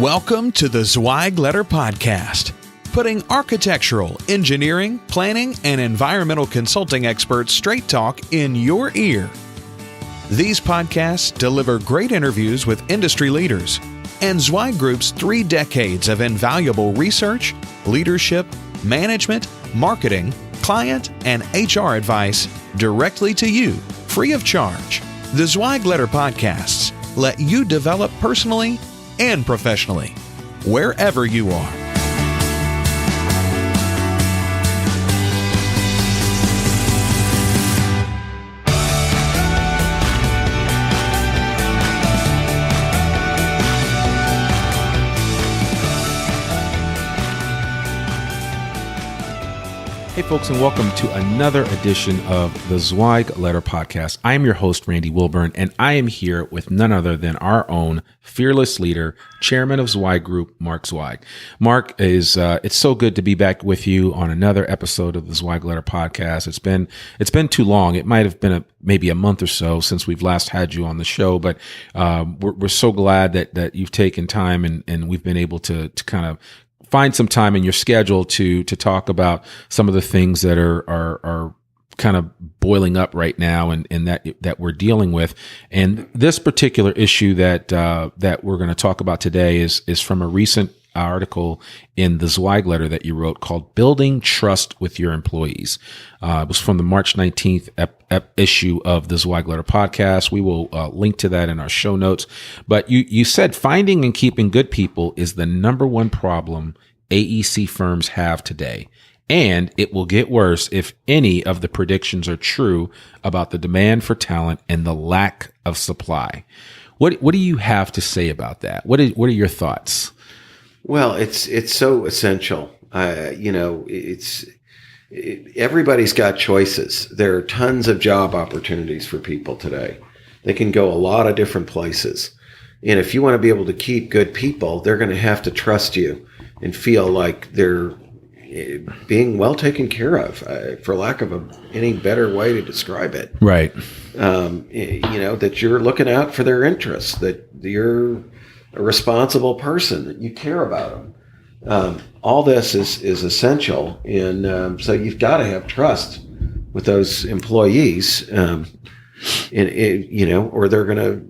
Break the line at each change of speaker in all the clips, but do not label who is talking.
Welcome to the Zweig Letter Podcast, putting architectural, engineering, planning, and environmental consulting experts straight talk in your ear. These podcasts deliver great interviews with industry leaders and Zweig Group's 3 decades of invaluable research, leadership, management, marketing, client, and HR advice directly to you, free of charge. The Zweig Letter Podcasts let you develop personally and professionally, wherever you are.
Hey folks, and welcome to another edition of the Zweig Letter Podcast. I am your host, Randy Wilburn, and I am here with none other than our own fearless leader, chairman of Zweig Group, Mark Zweig. Mark, it's so good to be back with you on another episode of the Zweig Letter Podcast. It's been too long. It might have been maybe a month or so since we've last had you on the show, but we're so glad that you've taken time and we've been able to kind of find some time in your schedule to talk about some of the things that are kind of boiling up right now and that we're dealing with. And this particular issue that we're going to talk about today is from a recent article in the Zweig Letter that you wrote called Building Trust with Your Employees. It was from the March 19th issue of the Zweig Letter Podcast. We will link to that in our show notes. But you said finding and keeping good people is the number one problem AEC firms have today. And it will get worse if any of the predictions are true about the demand for talent and the lack of supply. What do you have to say about that? What are your thoughts?
Well, it's so essential. Everybody's got choices. There are tons of job opportunities for people today. They can go a lot of different places. And if you want to be able to keep good people, they're going to have to trust you and feel like they're being well taken care of, for lack of any better way to describe it.
Right.
That you're looking out for their interests, that you're a responsible person, that you care about them. All this is essential. And so you've got to have trust with those employees, or they're going to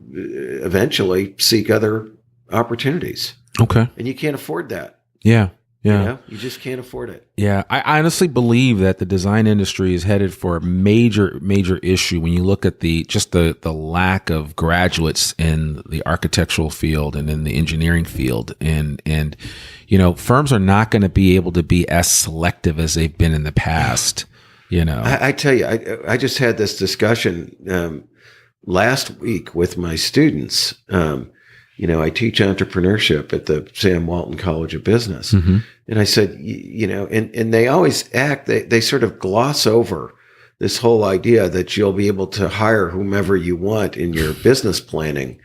eventually seek other opportunities.
Okay.
And you can't afford that.
Yeah. Yeah.
You just can't afford it.
Yeah. I honestly believe that the design industry is headed for a major issue when you look at the lack of graduates in the architectural field and in the engineering field. And firms are not going to be able to be as selective as they've been in the past.
I tell you, I just had this discussion last week with my students. I teach entrepreneurship at the Sam Walton College of Business. Mm-hmm. And I said, and they always they sort of gloss over this whole idea that you'll be able to hire whomever you want in your business planning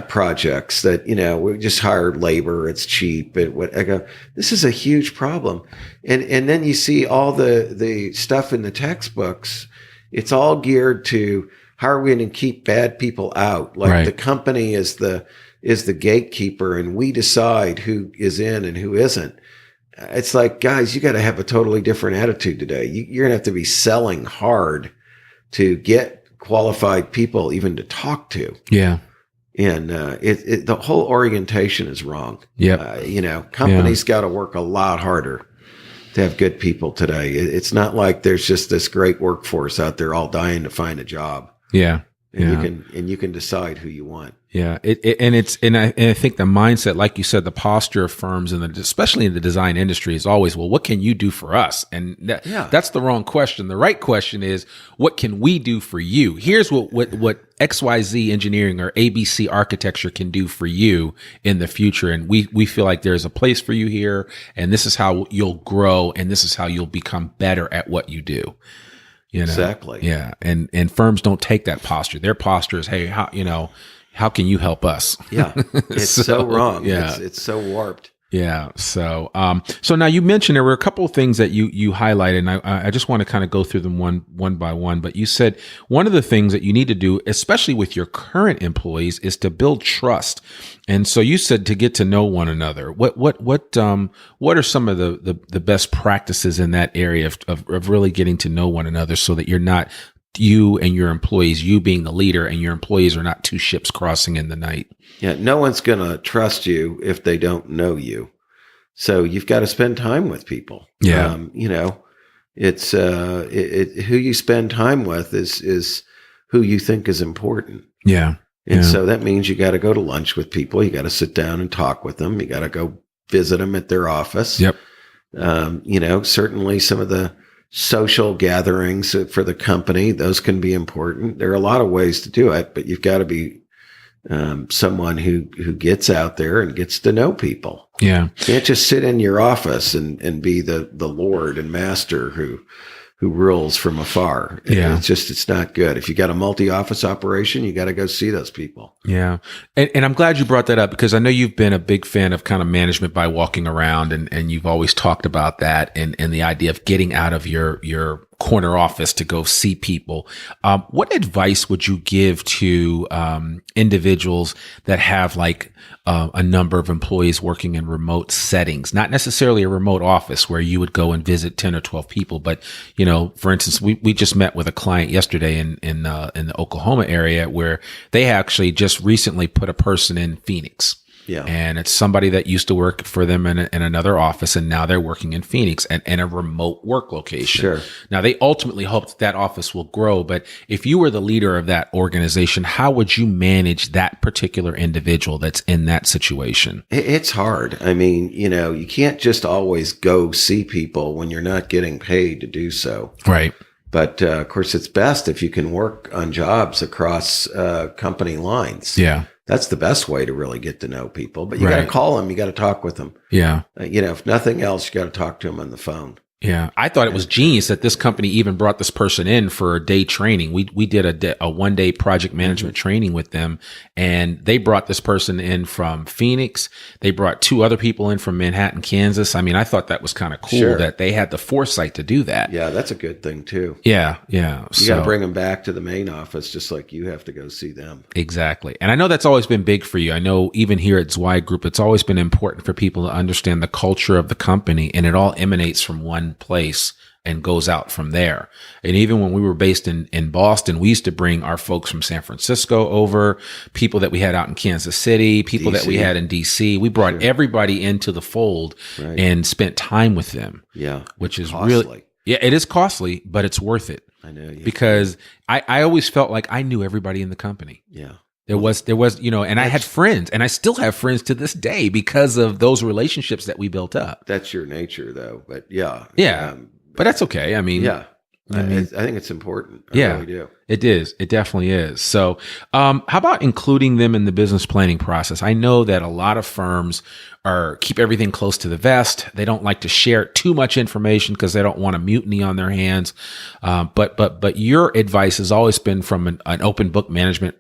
projects, that, we just hire labor, it's cheap. I go, this is a huge problem. And then you see all the stuff in the textbooks, it's all geared to how are we going to keep bad people out? Like right. The company is the gatekeeper and we decide who is in and who isn't. It's like, guys, you got to have a totally different attitude today. You're going to have to be selling hard to get qualified people even to talk to.
Yeah.
And the whole orientation is wrong.
Yeah.
Companies got to work a lot harder to have good people today. It's not like there's just this great workforce out there all dying to find a job.
Yeah.
And you can decide who you want.
Yeah. I think the mindset, like you said, the posture of firms and especially in the design industry is always, well, what can you do for us? And that's the wrong question. The right question is, what can we do for you? Here's what XYZ engineering or ABC architecture can do for you in the future. And we feel like there's a place for you here, and this is how you'll grow, and this is how you'll become better at what you do.
Exactly.
Yeah. And firms don't take that posture. Their posture is, hey, how can you help us?
Yeah. It's so wrong.
Yeah.
It's so warped.
Yeah. So, so now you mentioned there were a couple of things that you highlighted, and I just want to kind of go through them one by one. But you said one of the things that you need to do, especially with your current employees, is to build trust. And so you said to get to know one another. What are some of the best practices in that area of really getting to know one another, so that you're not, you and your employees, you being the leader and your employees are not two ships crossing in the night?
Yeah, no one's going to trust you if they don't know you. So you've got to spend time with people.
Yeah.
It's who you spend time with is who you think is important.
Yeah.
And so that means you got to go to lunch with people. You got to sit down and talk with them. You got to go visit them at their office.
Yep.
Certainly some of the social gatherings for the company, those can be important. There are a lot of ways to do it, but you've got to be someone who gets out there and gets to know people.
Yeah.
You can't just sit in your office and be the Lord and master who rules from afar.
Yeah.
It's not good. If you got a multi-office operation, you got to go see those people.
Yeah. And I'm glad you brought that up, because I know you've been a big fan of kind of management by walking around, and you've always talked about that and the idea of getting out of your corner office to go see people. What advice would you give to individuals that have like a number of employees working in remote settings, not necessarily a remote office where you would go and visit 10 or 12 people, but for instance, we just met with a client yesterday in the Oklahoma area where they actually just recently put a person in Phoenix.
Yeah.
And it's somebody that used to work for them in another office, and now they're working in Phoenix and in a remote work location.
Sure. Now,
they ultimately hope that office will grow, but if you were the leader of that organization, how would you manage that particular individual that's in that situation?
It's hard. I mean, you can't just always go see people when you're not getting paid to do so.
Right.
But of course, it's best if you can work on jobs across company lines.
Yeah.
That's the best way to really get to know people. But you got to call them. You got to talk with them.
Yeah.
If nothing else, you got to talk to them on the phone.
Yeah. I thought it was genius that this company even brought this person in for a day training. We did a 1 day project management training with them, and they brought this person in from Phoenix. They brought 2 other people in from Manhattan, Kansas. I mean, I thought that was kind of cool that they had the foresight to do that.
Yeah. That's a good thing too.
Yeah. Yeah.
You got to bring them back to the main office, just like you have to go see them.
Exactly. And I know that's always been big for you. I know even here at Zweig Group, it's always been important for people to understand the culture of the company, and it all emanates from one place and goes out from there. And even when we were based in Boston, we used to bring our folks from San Francisco over, people that we had out in Kansas City, people that we had in DC. We brought everybody into the fold and spent time with them.
Yeah.
Which is
costly.
Really, it is costly, but it's worth it.
I know. Yeah.
Because I always felt like I knew everybody in the company.
Yeah.
There was, and I had friends, and I still have friends to this day because of those relationships that we built up.
That's your nature, though. But yeah.
But that's okay. I mean,
I think it's important. I really do.
It is. It definitely is. So, how about including them in the business planning process? I know that a lot of firms keep everything close to the vest. They don't like to share too much information because they don't want a mutiny on their hands. But your advice has always been from an open book management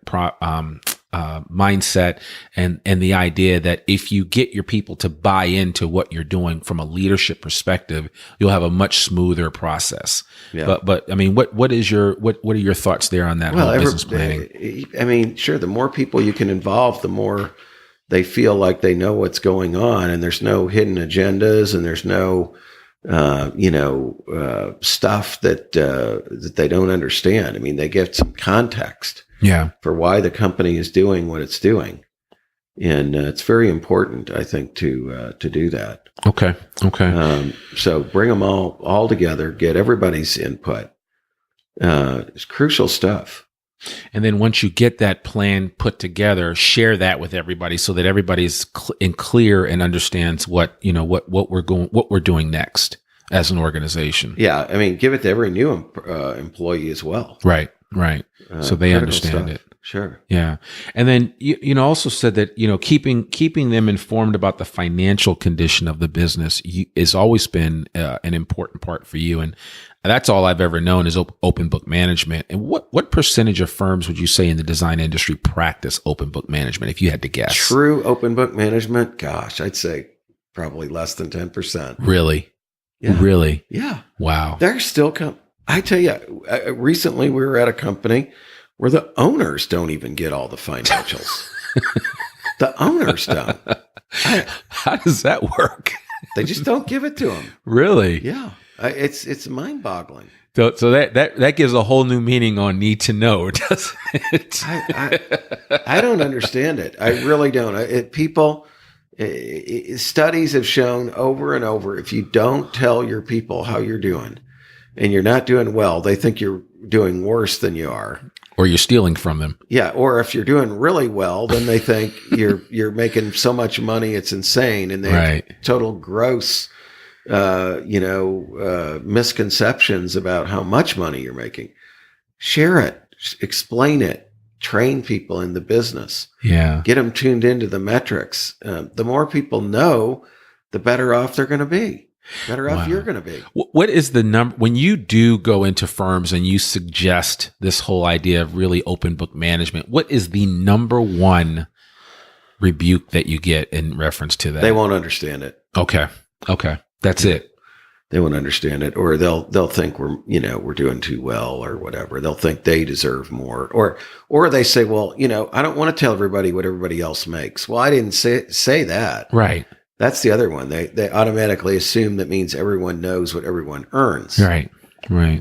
mindset and the idea that if you get your people to buy into what you're doing from a leadership perspective, you'll have a much smoother process. Yeah. But I mean, what are your thoughts there on that whole business planning?
I mean, sure. The more people you can involve, the more they feel like they know what's going on, and there's no hidden agendas, and there's no stuff that they don't understand. I mean, they get some context.
Yeah.
For why the company is doing what it's doing. And it's very important, I think, to do that.
Okay.
So bring them all together, get everybody's input. It's crucial stuff.
And then once you get that plan put together, share that with everybody so that everybody's clear and understands what we're doing next as an organization.
Yeah. I mean, give it to every new employee as well.
Right. So they understand it.
Sure.
Yeah. And then you also said that, keeping them informed about the financial condition of the business has always been an important part for you. And that's all I've ever known is open book management. And what percentage of firms would you say in the design industry practice open book management, if you had to guess?
True open book management? Gosh, I'd say probably less than 10%.
Really?
Yeah.
Really?
Yeah.
Wow.
They're still I tell you, recently we were at a company where the owners don't even get all the financials. The owners don't.
How does that work?
They just don't give it to them.
Really?
Yeah. It's mind-boggling.
So that gives a whole new meaning on need to know, doesn't it?
I don't understand it. I really don't. Studies have shown over and over, if you don't tell your people how you're doing and you're not doing well, they think you're doing worse than you are.
Or you're stealing from them.
Yeah. Or if you're doing really well, then they think you're making so much money, it's insane. And they have total gross misconceptions about how much money you're making. Share it, explain it, train people in the business.
Yeah.
Get them tuned into the metrics. The more people know, the better off they're going to be. Better off you're going to be.
What is the number when you do go into firms and you suggest this whole idea of really open book management? What is the number one rebuke that you get in reference to that?
They won't understand it.
Okay. That's it.
They won't understand it, or they'll think we're doing too well, or whatever. They'll think they deserve more, or they say, well, I don't want to tell everybody what everybody else makes. Well, I didn't say that.
Right.
That's the other one. They automatically assume that means everyone knows what everyone earns.
Right.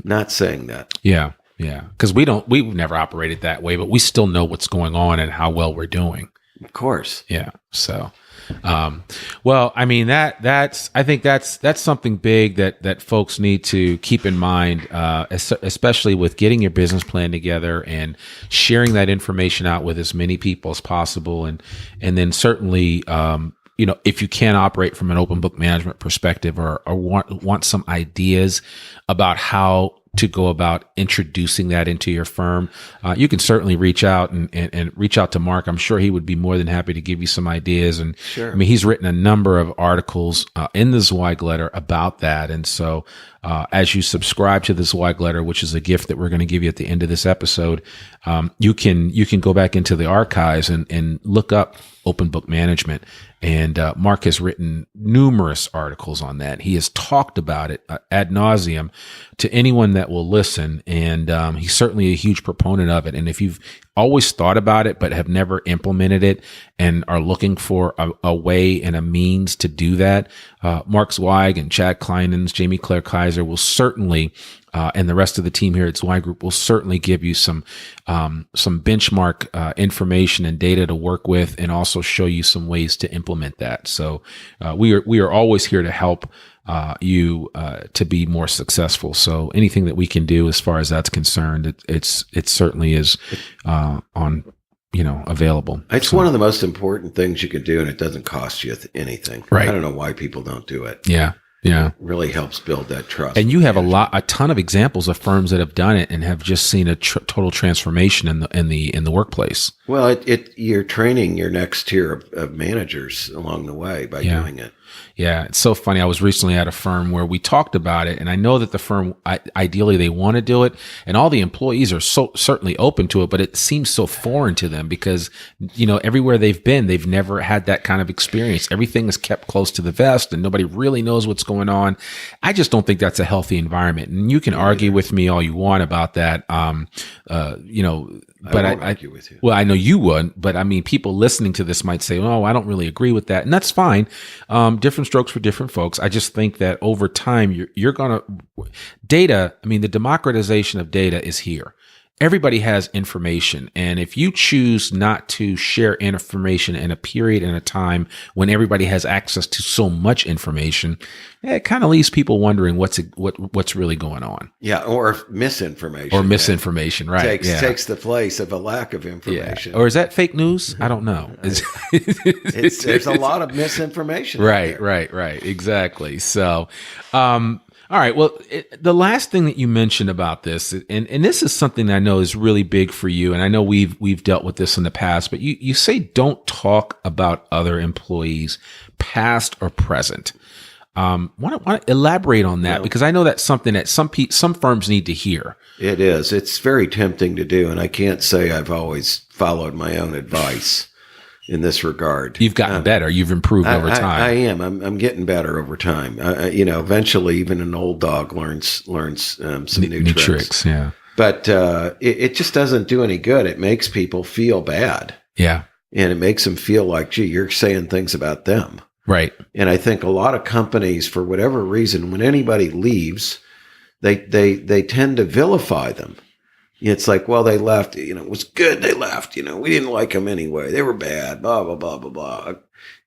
Not saying that.
Yeah. Because we've never operated that way, but we still know what's going on and how well we're doing.
Of course.
Yeah. So, well, I mean, I think that's something big that folks need to keep in mind, especially with getting your business plan together and sharing that information out with as many people as possible. And then certainly, if you can operate from an open book management perspective or want some ideas about how to go about introducing that into your firm, you can certainly reach out and reach out to Mark. I'm sure he would be more than happy to give you some ideas. And
sure.
I mean, he's written a number of articles in the Zweig letter about that. And so as you subscribe to the Zweig letter, which is a gift that we're going to give you at the end of this episode, you can go back into the archives and look up open book management. And Mark has written numerous articles on that. He has talked about it ad nauseum to anyone that will listen. And he's certainly a huge proponent of it. And if you've always thought about it but have never implemented it and are looking for a way and a means to do that, Mark Zweig and Chad Kleinens, Jamie Claire Kaiser will certainly and the rest of the team here at Zweig Group will certainly give you some benchmark information and data to work with, and also show you some ways to implement that. So we are always here to help you to be more successful. So anything that we can do as far as that's concerned, it certainly is available.
It's one of the most important things you can do, and it doesn't cost you anything.
Right.
I don't know why people don't do it.
Yeah. It
really helps build that trust.
And you have a ton of examples of firms that have done it and have just seen a total transformation in the workplace.
Well, you're training your next tier of managers along the way by doing it.
Yeah, it's so funny. I was recently at a firm where we talked about it, and I know that the firm, ideally, they want to do it, and all the employees are so certainly open to it, but it seems so foreign to them because, everywhere they've been, they've never had that kind of experience. Everything is kept close to the vest, and nobody really knows what's going on. I just don't think that's a healthy environment, and you can argue with me all you want about that, but
I won't argue with you.
Well, I know you would, but I mean, people listening to this might say, "Oh, I don't really agree with that," and that's fine. Different strokes for different folks. I just think that over time, you're gonna data. I mean, the democratization of data is here. Everybody has information, and if you choose not to share information in a period and a time when everybody has access to so much information, it kind of leaves people wondering what's really going on.
Yeah, or misinformation.
Right?
Takes the place of a lack of information.
Yeah. Or is that fake news? I don't know.
There's a lot of misinformation.
Right. Exactly. So, all right. Well, the last thing that you mentioned about this, and this is something that I know is really big for you, and I know we've dealt with this in the past, but you say don't talk about other employees, past or present. Want to elaborate on that, because I know that's something that some firms need to hear.
It is. It's very tempting to do, and I can't say I've always followed my own advice. in this regard.
You've gotten better. You've improved over time.
I am. I'm getting better over time. Eventually, even an old dog learns some new tricks.
Yeah.
But it just doesn't do any good. It makes people feel bad.
Yeah.
And it makes them feel like, gee, you're saying things about them.
Right.
And I think a lot of companies, for whatever reason, when anybody leaves, they tend to vilify them. It's like, well, they left, it was good they left, we didn't like them anyway. They were bad, blah, blah, blah, blah, blah.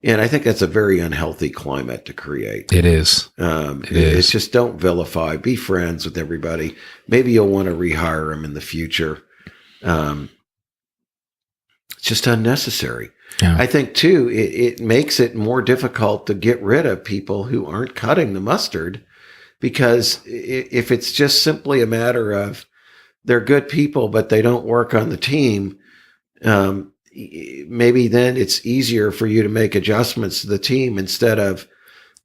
And I think that's a very unhealthy climate to create.
It is.
It's just don't vilify. Be friends with everybody. Maybe you'll want to rehire them in the future. It's just unnecessary.
Yeah.
I think, too, it makes it more difficult to get rid of people who aren't cutting the mustard, because if it's just simply a matter of they're good people, but they don't work on the team, maybe then it's easier for you to make adjustments to the team instead of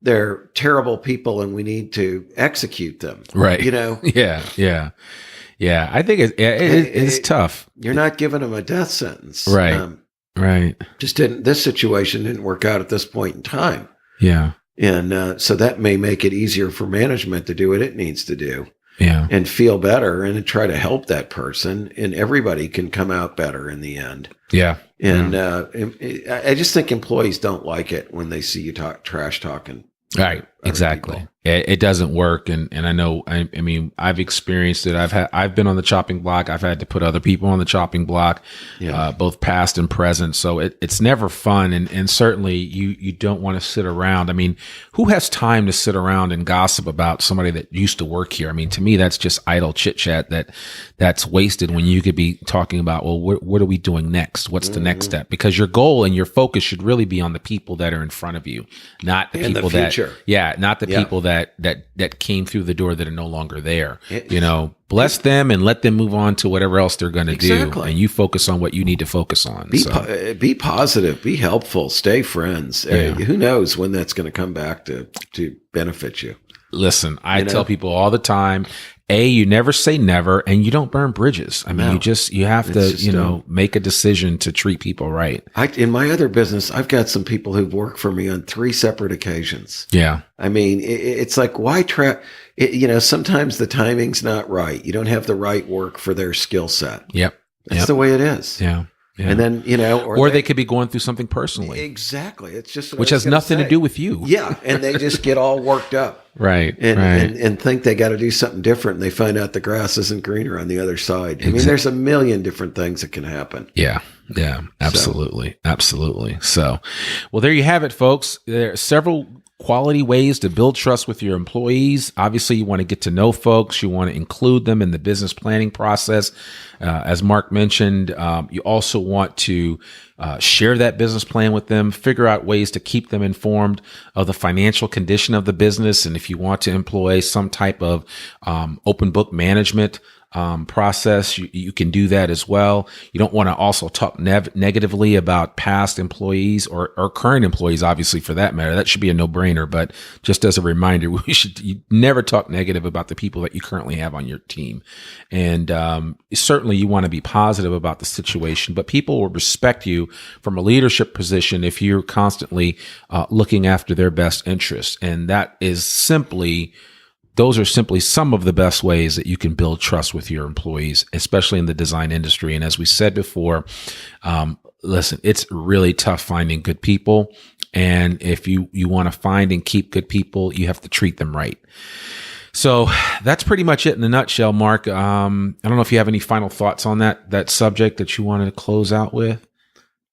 they're terrible people and we need to execute them.
Right.
Yeah.
I think it's tough.
You're not giving them a death sentence.
Right. Right.
This situation didn't work out at this point in time.
Yeah.
And so that may make it easier for management to do what it needs to do.
Yeah.
And feel better and try to help that person, and everybody can come out better in the end.
Yeah.
And I just think employees don't like it when they see you trash talking.
Right. Exactly. It doesn't work. And I know, I mean, I've experienced it. I've been on the chopping block. I've had to put other people on the chopping block, both past and present. So it's never fun. And certainly you don't want to sit around. I mean, who has time to sit around and gossip about somebody that used to work here? I mean, to me, that's just idle chit chat that's wasted when you could be talking about, well, what are we doing next? What's the next step? Because your goal and your focus should really be on the people that are in front of you, not the people not the people that came through the door that are no longer there. Bless them and let them move on to whatever else they're going to do. And you focus on what you need to focus on.
Be positive, be helpful, stay friends. Who knows when that's going to come back to benefit you.
Listen, I tell people all the time, you never say never, and you don't burn bridges. I mean, you have to, make a decision to treat people right.
In my other business, I've got some people who've worked for me on 3 separate occasions.
Yeah.
I mean, it's like, why sometimes the timing's not right. You don't have the right work for their skill set.
Yep.
That's the way it is.
Yeah. Yeah.
And then,
or they could be going through something personally.
Exactly. It's just
which has nothing to do with you.
Yeah. And they just get all worked up.
Right.
And think they got to do something different. And they find out the grass isn't greener on the other side. I mean, there's a million different things that can happen.
Yeah. Yeah. Absolutely. Absolutely. So, well, there you have it, folks. There are several quality ways to build trust with your employees. Obviously, you want to get to know folks. You want to include them in the business planning process. As Mark mentioned, you also want to share that business plan with them, figure out ways to keep them informed of the financial condition of the business. And if you want to employ some type of open book management process, you can do that as well. You don't want to also talk negatively about past employees or current employees, obviously, for that matter. That should be a no-brainer. But just as a reminder, you never talk negative about the people that you currently have on your team. And certainly you want to be positive about the situation, but people will respect you from a leadership position if you're constantly looking after their best interests. And those are simply some of the best ways that you can build trust with your employees, especially in the design industry. And as we said before, listen, it's really tough finding good people. And if you want to find and keep good people, you have to treat them right. So that's pretty much it in a nutshell, Mark. I don't know if you have any final thoughts on that subject that you wanted to close out with.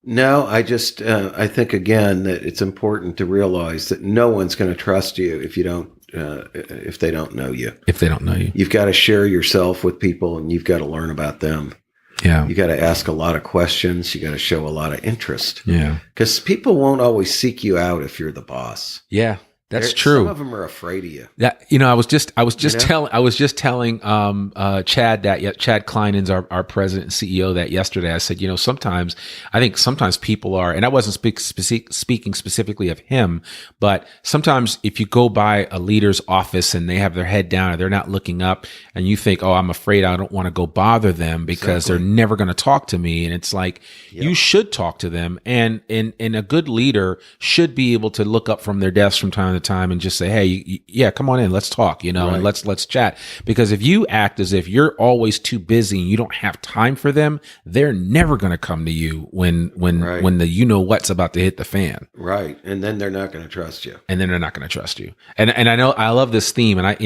No, I just, I think again that it's important to realize that no one's going to trust you if they don't know you.
If they don't know you.
You've got to share yourself with people and you've got to learn about them.
Yeah.
You got to ask a lot of questions. You got to show a lot of interest.
Yeah.
Because people won't always seek you out if you're the boss.
Yeah. That's true.
Some of them are afraid of you.
That I was just telling Chad Chad Kleinen's our president and CEO that yesterday. I said, I think sometimes people are, and I wasn't speaking specifically of him, but sometimes if you go by a leader's office and they have their head down or they're not looking up, and you think, oh, I'm afraid I don't want to go bother them because they're never going to talk to me, and it's like you should talk to them, and a good leader should be able to look up from their desk from time to time and just say, hey, come on in, let's talk, and let's chat. Because if you act as if you're always too busy and you don't have time for them, they're never going to come to you when the what's about to hit the fan.
Right. And then they're not going to trust you.
And I know I love this theme, and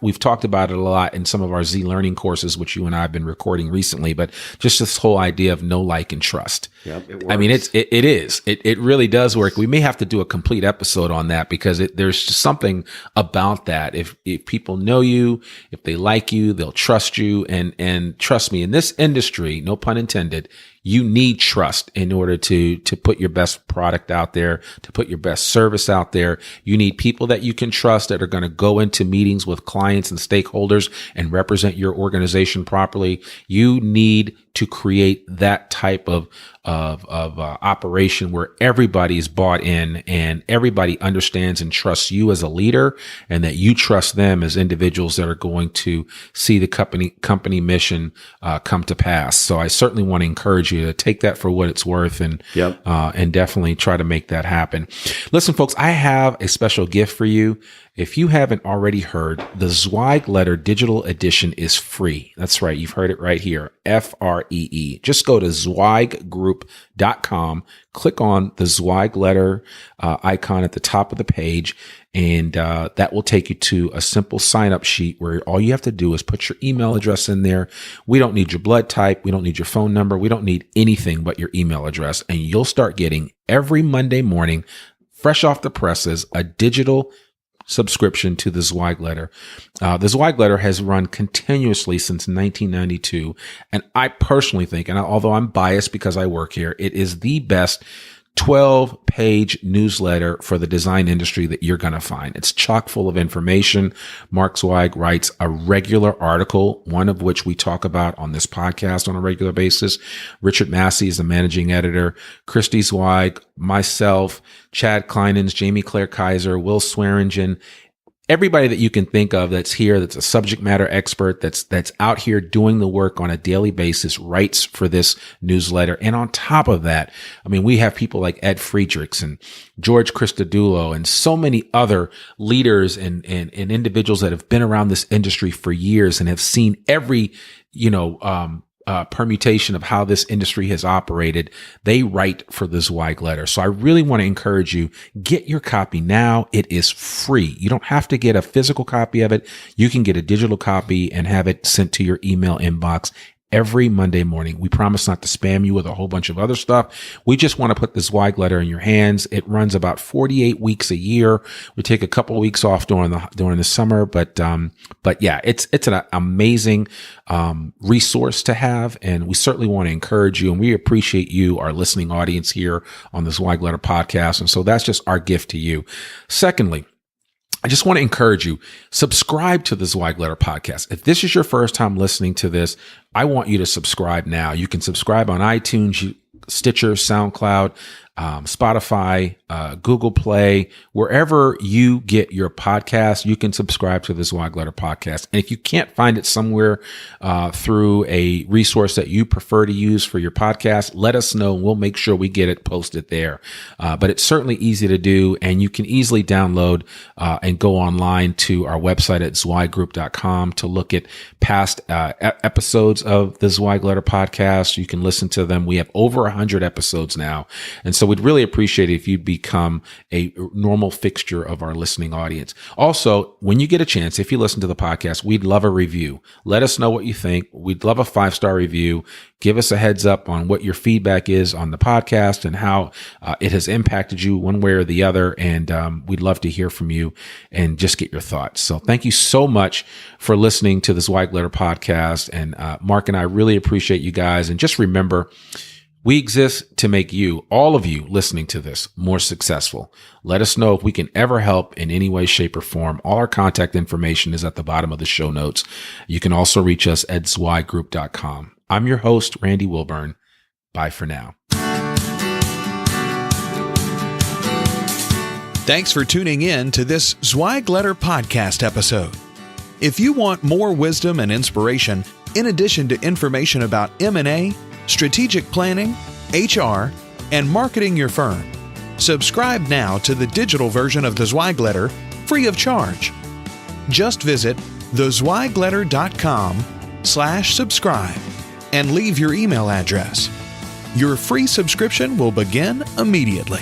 we've talked about it a lot in some of our Z Learning courses, which you and I have been recording recently, but just this whole idea of know, like, and trust.
Yep, it works.
I mean, it really does work. We may have to do a complete episode on that because there's just something about that. If people know you, if they like you, they'll trust you. And trust me, in this industry, no pun intended, you need trust in order to put your best product out there, to put your best service out there. You need people that you can trust that are going to go into meetings with clients and stakeholders and represent your organization properly. You need to create that type of operation where everybody is bought in and everybody understands and trusts you as a leader, and that you trust them as individuals that are going to see the company mission come to pass. So I certainly want to encourage you to take that for what it's worth, and definitely try to make that happen. Listen, folks, I have a special gift for you. If you haven't already heard, the Zweig Letter Digital Edition is free. That's right. You've heard it right here. FREE. Just go to zweiggroup.com, click on the Zweig Letter icon at the top of the page, and that will take you to a simple sign-up sheet where all you have to do is put your email address in there. We don't need your blood type. We don't need your phone number. We don't need anything but your email address, and you'll start getting every Monday morning, fresh off the presses, a digital subscription to the Zweig Letter. The Zweig Letter has run continuously since 1992. And I personally think, and although I'm biased because I work here, it is the best 12-page newsletter for the design industry that you're going to find. It's chock full of information. Mark Zweig writes a regular article, one of which we talk about on this podcast on a regular basis. Richard Massey is the managing editor. Christy Zweig, myself, Chad Kleinens, Jamie Claire Kaiser, Will Swearingen, everybody that you can think of that's here, that's a subject matter expert, that's out here doing the work on a daily basis, writes for this newsletter. And on top of that, I mean, we have people like Ed Friedrichs and George Christodoulou and so many other leaders and individuals that have been around this industry for years and have seen every, permutation of how this industry has operated. They write for the Zweig Letter. So I really want to encourage you, get your copy now. It is free. You don't have to get a physical copy of it. You can get a digital copy and have it sent to your email inbox every Monday morning. We promise not to spam you with a whole bunch of other stuff. We just want to put the Zweig Letter in your hands. It runs about 48 weeks a year. We take a couple of weeks off during the summer, but yeah, it's an amazing resource to have, and we certainly want to encourage you, and we appreciate you, our listening audience here on the Zweig Letter podcast, and so that's just our gift to you. Secondly, I just want to encourage you, subscribe to the Zweig Letter podcast. If this is your first time listening to this, I want you to subscribe now. You can subscribe on iTunes, Stitcher, SoundCloud, Spotify, Google Play, wherever you get your podcast, you can subscribe to the Zweig Letter podcast. And if you can't find it somewhere through a resource that you prefer to use for your podcast, let us know and we'll make sure we get it posted there. But it's certainly easy to do, and you can easily download and go online to our website at zweiggroup.com to look at past episodes of the Zweig Letter podcast. You can listen to them. We have over 100 episodes now. And so we'd really appreciate it if you'd become a normal fixture of our listening audience. Also, when you get a chance, if you listen to the podcast, we'd love a review. Let us know what you think. We'd love a 5-star review. Give us a heads up on what your feedback is on the podcast and how it has impacted you one way or the other. And we'd love to hear from you and just get your thoughts. So thank you so much for listening to the Zweig Letter podcast. And Mark and I really appreciate you guys. And just remember, We exist to make you, all of you listening to this, more successful. Let us know if we can ever help in any way, shape, or form. All our contact information is at the bottom of the show notes. You can also reach us at zweiggroup.com. I'm your host, Randy Wilburn. Bye for now.
Thanks for tuning in to this Zweig Letter podcast episode. If you want more wisdom and inspiration, in addition to information about M&A, strategic planning, HR, and marketing your firm, subscribe now to the digital version of the Zweig Letter free of charge. Just visit thezweigletter.com/subscribe and leave your email address. Your free subscription will begin immediately.